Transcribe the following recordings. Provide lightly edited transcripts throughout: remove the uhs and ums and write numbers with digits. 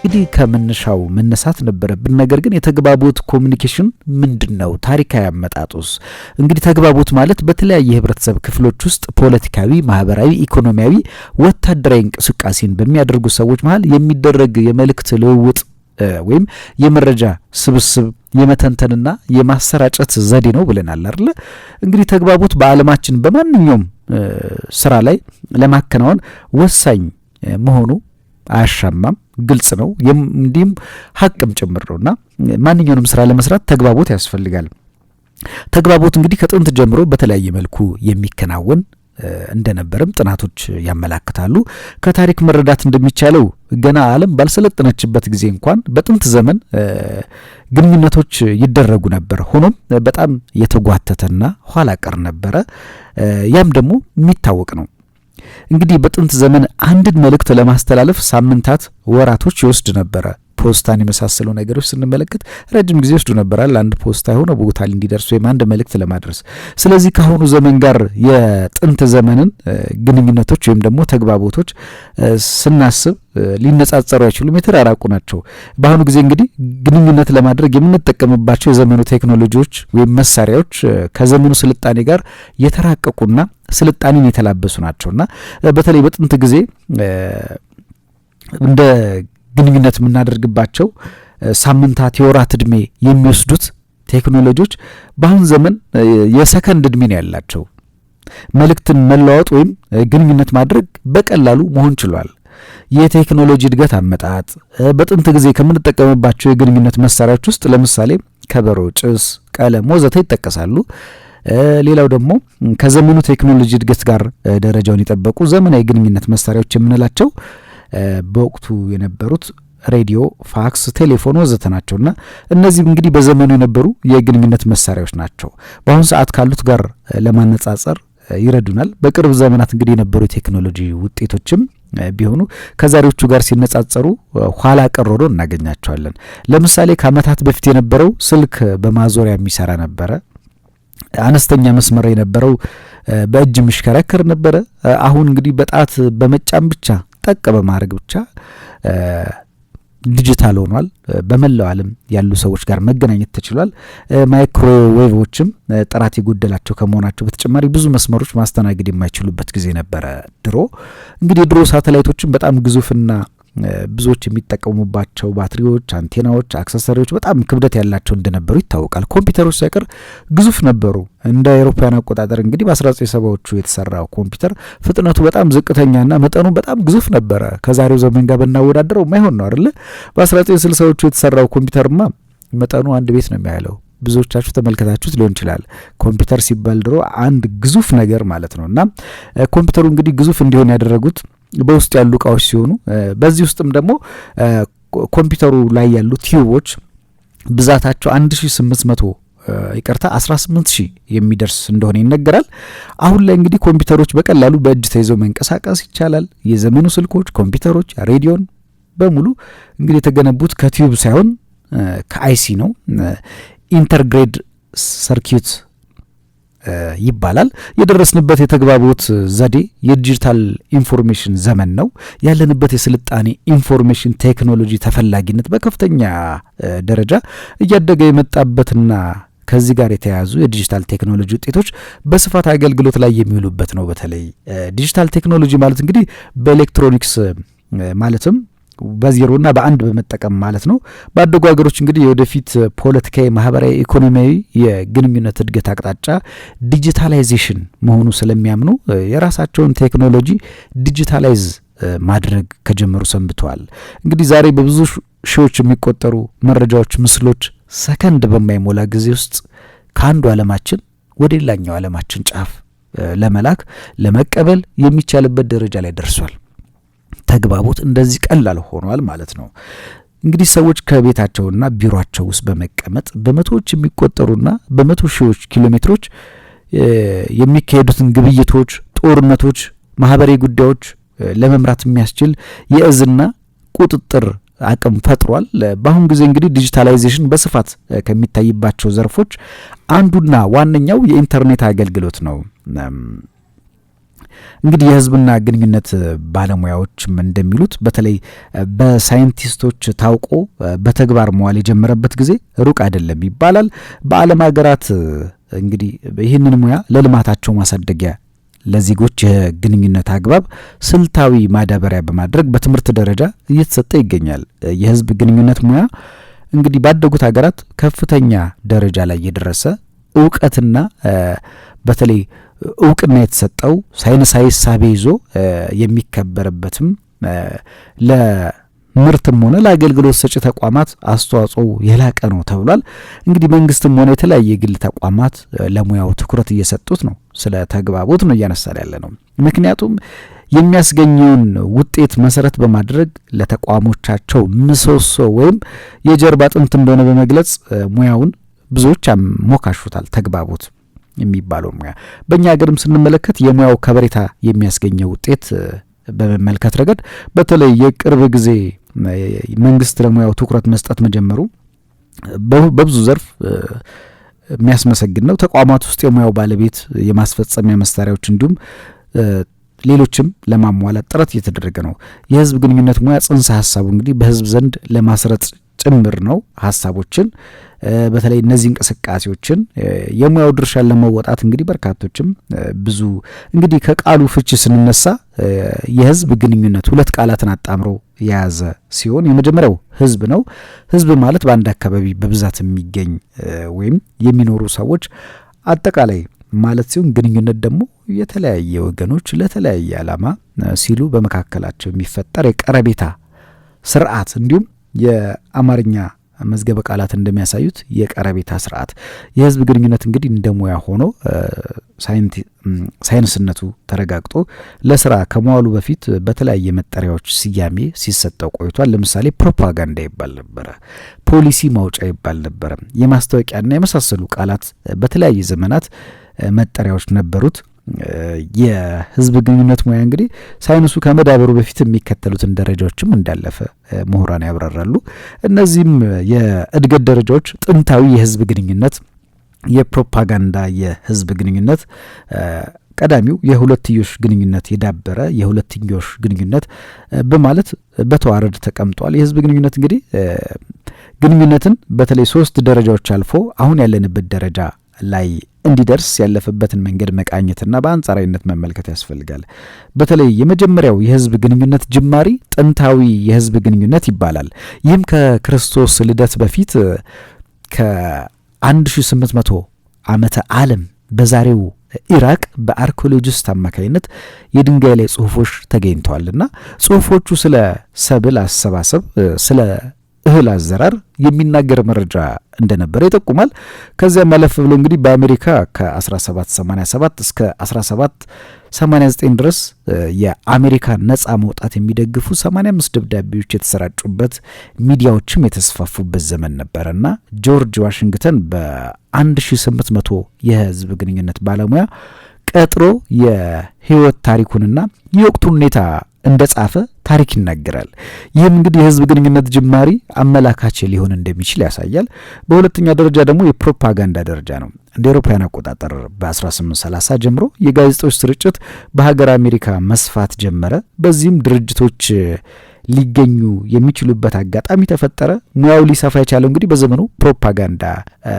እንግዲህ ከመነሻው መነሳት ነበረብን። ነገር ግን የተግባቦት ኮሚኒኬሽን ምንድነው? ታሪካዊ አመጣጡስ? እንግዲህ ተግባቦት ማለት በተለያየ ህብረተሰብ ክፍሎች ውስጥ ፖለቲካዊ፣ ማህበራዊ፣ ኢኮኖሚያዊ፣ ወታደራዊ እንቅስቃሴን በሚያደርጉ ሰዎች መሃል የሚደረግ የመልእክት ልውውጥ ወይም የመረጃ ስብስብ የመተንተንና የማሰራጨት ዘዴ ነው ብለናል አይደል? እንግዲህ ተግባቦት በዓለማችን በማንኛውም ስራ ላይ ለማከናወን ወሳኝ መሆኑ አያሻማም፣ ግልጽ ነው፣ እንዲህም ሀቅም ጭምር ነውና ማንኛውንም ስራ ለመስራት ተግባቦት ያስፈልጋል። ተግባቦት እንግዲህ ከጥንት ጀምሮ በተለያየ መልኩ የሚከናወን እንደነበረም ጥናቶች ያመላክታሉ። ከታሪክ መረዳት እንደሚቻለው ገና ዓለም ባልሰለጠነችበት ጊዜ እንኳን በጥንት ዘመን ግንኙነቶች ይደረጉ ነበር። ሆኖም በጣም የተጓተተና ኋላ ቀር ነበረ። ያም ደግሞ የሚታወቅ ነው። እንግዲህ በጥንት ዘመን አንድን መልእክት ለማስተላለፍ ሳምንታት፣ ወራቶች ይወስድ ነበረ። ፖስታን የመሳሰሉ ነገሮች ስንመለከት ረጅም ጊዜ ይወስዱ ነበራል አንድ ፖስታ የሆነ ቦታ ላይ እንዲደርስ ወይም አንድ መልእክት ለማድረስ። ስለዚህ ከአሁኑ ዘመን ጋር የጥንት ዘመንን ግንኙነቶች ወይም ደግሞ ተግባቦቶች ስናስብ ሊነጻጸሩ አይችሉም፣ የተራራቁ ናቸው። በአሁኑ ጊዜ እንግዲህ ግንኙነት ለማድረግ የምንጠቀምባቸው የዘመኑ ቴክኖሎጂዎች ወይም መሳሪያዎች ከዘመኑ ስልጣኔ ጋር የተራቀቁና ስልጣኔን የተላበሱ ናቸውና በተለይ በጥንት ጊዜ እንደ ግንኙነት የምናደርግባቸው ሳምንታት፣ የወራት እድሜ የሚወስዱት ቴክኖሎጂዎች በአሁን ዘመን የሰከንድ እድሜ ነው ያላቸው። መልእክትን መለዋወጥ ወይም ግንኙነት ማድረግ በቀላሉ መሆን ችሏል። የቴክኖሎጂ እድገት አመጣጥ በጥንት ጊዜ ከምንጠቀምባቸው የግንኙነት መሳሪያዎች ውስጥ ለምሳሌ ከበሮ፣ ጭስ፣ ቀለም ወዘተ ይጠቀሳሉ። ሌላው ደግሞ ከዘመኑ ቴክኖሎጂ እድገት ጋር ደረጃውን የጠበቁ ዘመናዊ ግንኙነት መሳሪያዎች የምንላቸው በወቅቱ የነበሩት ሬዲዮ፣ ፋክስ፣ ቴሌፎን ወዘተ ናቸውና እነዚህም እንግዲህ በዘመኑ የነበሩ የግንኙነት መሳሪያዎች ናቸው። በአሁኑ ሰዓት ካሉት ጋር ለማነጻጸር ይረዱናል። በቅርብ ዘመናት እንግዲህ የነበሩ የቴክኖሎጂ ውጤቶችም ቢሆኑ ከዛሬዎቹ ጋር ሲነጻጸሩ ኋላ ቀር ሆነው እናገኛቸዋለን። ለምሳሌ ከዓመታት በፊት የነበረው ስልክ በማዞሪያ የሚሰራ ነበረ። አነስተኛ መስመር የነበረው በእጅ የሚሽከረከር ነበረ። አሁን እንግዲህ በጣት በመጫን ብቻ ጠቅ በማድረግ ብቻ ዲጂታል ሆኗል። በመላው ዓለም ያሉ ሰዎች ጋር መገናኘት ተችሏል። ማይክሮዌቮችም ጥራት የጎደላቸው ከመሆናቸው በተጨማሪ ብዙ መስመሮች ማስተናገድ የማይችሉበት ጊዜ ነበረ ድሮ። እንግዲህ ድሮ ሳተላይቶችን በጣም ግዙፍና ብዙዎች የሚጠቀሙባቸው ባትሪዎች፣ አንቴናዎች፣ አክሰሰሪዎች በጣም ክብደት ያላቸው እንደነበሩ ይታወቃል። ኮምፒውተሮች ሳይቀር ግዙፍ ነበሩ። እንደ አውሮፓውያን አቆጣጠር እንግዲህ በ1970ዎቹ የተሰራው ኮምፒውተር ፍጥነቱ በጣም ዝቅተኛና መጠኑ በጣም ግዙፍ ነበረ። ከዛሬው ዘመን ጋር ብናወዳደረው የማይሆን ነው አይደል? በ1960ዎቹ የተሰራው ኮምፒውተርማ መጠኑ አንድ ቤት ነው የሚያለው። ብዙዎቻችሁ ተመልከታችሁት ሊሆን ይችላል። ኮምፒውተር ሲባል ድሮ አንድ ግዙፍ ነገር ማለት ነውና ኮምፒውተሩ እንግዲህ ግዙፍ እንዲሆን ያደረጉት በውስጥ ያሉ እቃዎች ሲሆኑ በዚህ ውስጥም ደግሞ ኮምፒውተሩ ላይ ያሉ ቲዩቦች ብዛታቸው 18,000 የሚደርስ እንደሆነ ይነገራል። አሁን ላይ እንግዲህ ኮምፒውተሮች በቀላሉ በእጅ ተይዘው መንቀሳቀስ ይቻላል። የዘመኑ ስልኮች፣ ኮምፒውተሮች፣ ሬዲዮን በሙሉ እንግዲህ የተገነቡት ከቲዩብ ሳይሆን ከአይሲ ነው። ኢንተርግሬድ ሰርኪዩት ይባላል። የደረስንበት የተግባቦት ዘዴ የዲጂታል ኢንፎርሜሽን ዘመን ነው። ያለንበት የስልጣኔ ኢንፎርሜሽን ቴክኖሎጂ ተፈላጊነት በከፍተኛ ደረጃ እያደገ የመጣበትና ከዚህ ጋር የተያያዙ የዲጂታል ቴክኖሎጂ ውጤቶች በስፋት አገልግሎት ላይ የሚውሉበት ነው። በተለይ ዲጂታል ቴክኖሎጂ ማለት እንግዲህ በኤሌክትሮኒክስ ማለትም በዜሮና በአንድ በመጠቀም ማለት ነው። ባደጉ ሀገሮች እንግዲህ የወደፊት ፖለቲካዊ፣ ማህበራዊ፣ ኢኮኖሚያዊ የግንኙነት እድገት አቅጣጫ ዲጂታላይዜሽን መሆኑ ስለሚያምኑ የራሳቸውን ቴክኖሎጂ ዲጂታላይዝ ማድረግ ከጀመሩ ሰንብተዋል። እንግዲህ ዛሬ በብዙ ሺዎች የሚቆጠሩ መረጃዎች፣ ምስሎች ሰከንድ በማይሞላ ጊዜ ውስጥ ከአንዱ ዓለማችን ወደ ሌላኛው ዓለማችን ጫፍ ለመላክ ለመቀበል የሚቻልበት ደረጃ ላይ ደርሷል። ተግባቦት እንደዚህ ቀላል ሆኗል ማለት ነው። እንግዲህ ሰዎች ከቤታቸውና ቢሮአቸው ውስጥ በመቀመጥ በመቶዎች የሚቆጠሩና በመቶ ሺዎች ኪሎ ሜትሮች የሚካሄዱትን ግብይቶች፣ ጦርነቶች፣ ማህበራዊ ጉዳዮች ለመምራት የሚያስችል የእዝና ቁጥጥር አቅም ፈጥሯል። በአሁን ጊዜ እንግዲህ ዲጂታላይዜሽን በስፋት ከሚታይባቸው ዘርፎች አንዱና ዋነኛው የኢንተርኔት አገልግሎት ነው። እንግዲህ የህዝብና ግንኙነት ባለሙያዎችም እንደሚሉት በተለይ በሳይንቲስቶች ታውቆ በተግባር መዋል የጀመረበት ጊዜ ሩቅ አይደለም ይባላል። በዓለም ሀገራት እንግዲህ ይህንን ሙያ ለልማታቸው ማሳደጊያ ለዜጎች የግንኙነት አግባብ ስልታዊ ማዳበሪያ በማድረግ በትምህርት ደረጃ እየተሰጠ ይገኛል። የህዝብ ግንኙነት ሙያ እንግዲህ ባደጉት ሀገራት ከፍተኛ ደረጃ ላይ የደረሰ እውቀትና በተለይ እውቅና የተሰጠው ሳይንሳዊ ሳቤ ይዞ የሚከበርበትም ለምርትም ሆነ ለአገልግሎት ሰጪ ተቋማት አስተዋጽኦ የላቀ ነው ተብሏል። እንግዲህ መንግስትም ሆነ የተለያየ የግል ተቋማት ለሙያው ትኩረት እየሰጡት ነው። ስለ ተግባቦት ነው እያነሳን ያለ ነው። ምክንያቱም የሚያስገኘውን ውጤት መሰረት በማድረግ ለተቋሞቻቸው ምሰሶ ወይም የጀርባ አጥንት እንደሆነ በመግለጽ ሙያውን ብዙዎች ሞካሹታል። ተግባቦት የሚባለው ሙያ በእኛ ሀገርም ስንመለከት የሙያው ከበሬታ የሚያስገኘው ውጤት በመመልከት ረገድ በተለይ የቅርብ ጊዜ መንግስት ለሙያው ትኩረት መስጠት መጀመሩ በብዙ ዘርፍ የሚያስመሰግን ነው። ተቋማት ውስጥ የሙያው ባለቤት የማስፈጸሚያ መሳሪያዎች እንዲሁም ሌሎችም ለማሟላት ጥረት እየተደረገ ነው። የህዝብ ግንኙነት ሙያ ጽንሰ ሀሳቡ እንግዲህ በህዝብ ዘንድ ለማስረጽ ጭምር ነው። ሀሳቦችን በተለይ እነዚህ እንቅስቃሴዎችን የሙያው ድርሻን ለመወጣት እንግዲህ በርካቶችም ብዙ እንግዲህ ከቃሉ ፍቺ ስንነሳ የህዝብ ግንኙነት ሁለት ቃላትን አጣምሮ የያዘ ሲሆን የመጀመሪያው ህዝብ ነው። ህዝብ ማለት በአንድ አካባቢ በብዛት የሚገኝ ወይም የሚኖሩ ሰዎች አጠቃላይ ማለት ሲሆን ግንኙነት ደግሞ የተለያየ ወገኖች ለተለያየ ዓላማ ሲሉ በመካከላቸው የሚፈጠር የቀረቤታ ስርዓት እንዲሁም የአማርኛ መዝገበ ቃላት እንደሚያሳዩት የቀረቤታ ስርዓት የህዝብ ግንኙነት እንግዲህ እንደ ሙያ ሆኖ ሳይንስነቱ ተረጋግጦ ለስራ ከመዋሉ በፊት በተለያየ መጠሪያዎች ስያሜ ሲሰጠው ቆይቷል። ለምሳሌ ፕሮፓጋንዳ ይባል ነበረ፣ ፖሊሲ ማውጫ ይባል ነበረ፣ የማስታወቂያና የመሳሰሉ ቃላት በተለያየ ዘመናት መጠሪያዎች ነበሩት። የህዝብ ግንኙነት ሙያ እንግዲህ ሳይንሱ ከመዳበሩ በፊት የሚከተሉትን ደረጃዎችም እንዳለፈ ምሁራን ያብራራሉ። እነዚህም የእድገት ደረጃዎች ጥንታዊ የህዝብ ግንኙነት፣ የፕሮፓጋንዳ የህዝብ ግንኙነት፣ ቀዳሚው የሁለትዮሽ ግንኙነት፣ የዳበረ የሁለትዮሽ ግንኙነት በማለት በተዋረድ ተቀምጧል። የህዝብ ግንኙነት እንግዲህ ግንኙነትን በተለይ 3 ደረጃዎች አልፎ አሁን ያለንበት ደረጃ ላይ እንዲደርስ ያለፈበትን መንገድ መቃኘትና በአንጻራዊነት መመልከት ያስፈልጋል። በተለይ የመጀመሪያው የህዝብ ግንኙነት ጅማሪ ጥንታዊ የህዝብ ግንኙነት ይባላል። ይህም ከክርስቶስ ልደት በፊት ከ1800 ዓመተ ዓለም በዛሬው ኢራቅ በአርኪኦሎጂስት አማካይነት የድንጋይ ላይ ጽሁፎች ተገኝተዋልና ጽሁፎቹ ስለ ሰብል አሰባሰብ፣ ስለ እህል አዘራር የሚናገር መረጃ እንደነበረ ይጠቁማል። ከዚያ ማለፍ ብሎ እንግዲህ በአሜሪካ ከ1787 እስከ 1789 ድረስ የአሜሪካ ነጻ መውጣት የሚደግፉ 85 ደብዳቤዎች የተሰራጩበት ሚዲያዎችም የተስፋፉበት ዘመን ነበረና ጆርጅ ዋሽንግተን በ1800 የህዝብ ግንኙነት ባለሙያ ቀጥሮ የህይወት ታሪኩንና የወቅቱን ሁኔታ እንደጻፈ ታሪክ ይናገራል። ይህም እንግዲህ የህዝብ ግንኙነት ጅማሪ አመላካች ሊሆን እንደሚችል ያሳያል። በሁለተኛ ደረጃ ደግሞ የፕሮፓጋንዳ ደረጃ ነው። እንደ አውሮፓውያን አቆጣጠር በ1830 ጀምሮ የጋዜጦች ስርጭት በሀገር አሜሪካ መስፋት ጀመረ። በዚህም ድርጅቶች ሊገኙ የሚችሉበት አጋጣሚ ተፈጠረ። ሙያው ሊሰፋ የቻለው እንግዲህ በዘመኑ ፕሮፓጋንዳ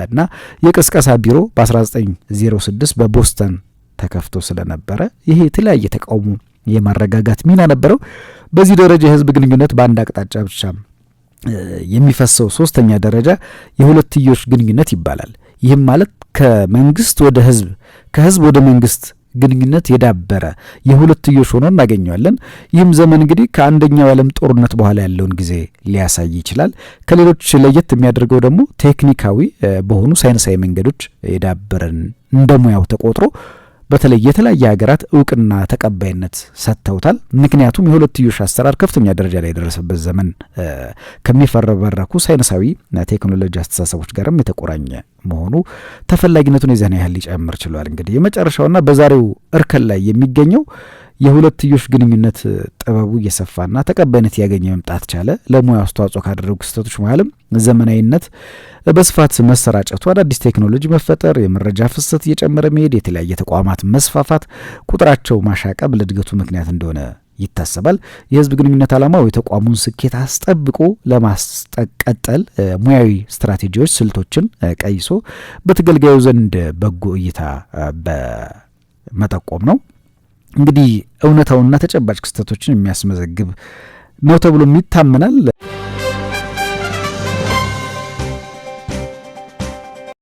እና የቅስቀሳ ቢሮ በ1906 በቦስተን ተከፍቶ ስለነበረ ይሄ የተለያየ ተቃውሞ የማረጋጋት ሚና ነበረው። በዚህ ደረጃ የህዝብ ግንኙነት በአንድ አቅጣጫ ብቻ የሚፈሰው ሶስተኛ ደረጃ የሁለትዮሽ ግንኙነት ይባላል። ይህም ማለት ከመንግስት ወደ ህዝብ፣ ከህዝብ ወደ መንግስት ግንኙነት የዳበረ የሁለትዮሽ ሆኖ እናገኘዋለን። ይህም ዘመን እንግዲህ ከአንደኛው የዓለም ጦርነት በኋላ ያለውን ጊዜ ሊያሳይ ይችላል። ከሌሎች ለየት የሚያደርገው ደግሞ ቴክኒካዊ በሆኑ ሳይንሳዊ መንገዶች የዳበረን እንደ ሙያው ተቆጥሮ በተለይ የተለያየ ሀገራት እውቅና ተቀባይነት ሰጥተውታል። ምክንያቱም የሁለትዮሽ አሰራር ከፍተኛ ደረጃ ላይ የደረሰበት ዘመን ከሚፈረበረኩ ሳይንሳዊ ቴክኖሎጂ አስተሳሰቦች ጋርም የተቆራኘ መሆኑ ተፈላጊነቱን የዚያን ያህል ሊጨምር ችሏል። እንግዲህ የመጨረሻውና በዛሬው እርከን ላይ የሚገኘው የሁለትዮሽ ግንኙነት ጥበቡ እየሰፋና ተቀባይነት እያገኘ መምጣት ቻለ። ለሙያ አስተዋጽኦ ካደረጉ ክስተቶች መሀልም ዘመናዊነት በስፋት መሰራጨቱ፣ አዳዲስ ቴክኖሎጂ መፈጠር፣ የመረጃ ፍሰት እየጨመረ መሄድ፣ የተለያየ ተቋማት መስፋፋት፣ ቁጥራቸው ማሻቀብ ለእድገቱ ምክንያት እንደሆነ ይታሰባል። የህዝብ ግንኙነት ዓላማው የተቋሙን ስኬት አስጠብቆ ለማስቀጠል ሙያዊ ስትራቴጂዎች፣ ስልቶችን ቀይሶ በተገልጋዩ ዘንድ በጎ እይታ በመጠቆም ነው። እንግዲህ እውነታውንና ተጨባጭ ክስተቶችን የሚያስመዘግብ ነው ተብሎ ይታመናል።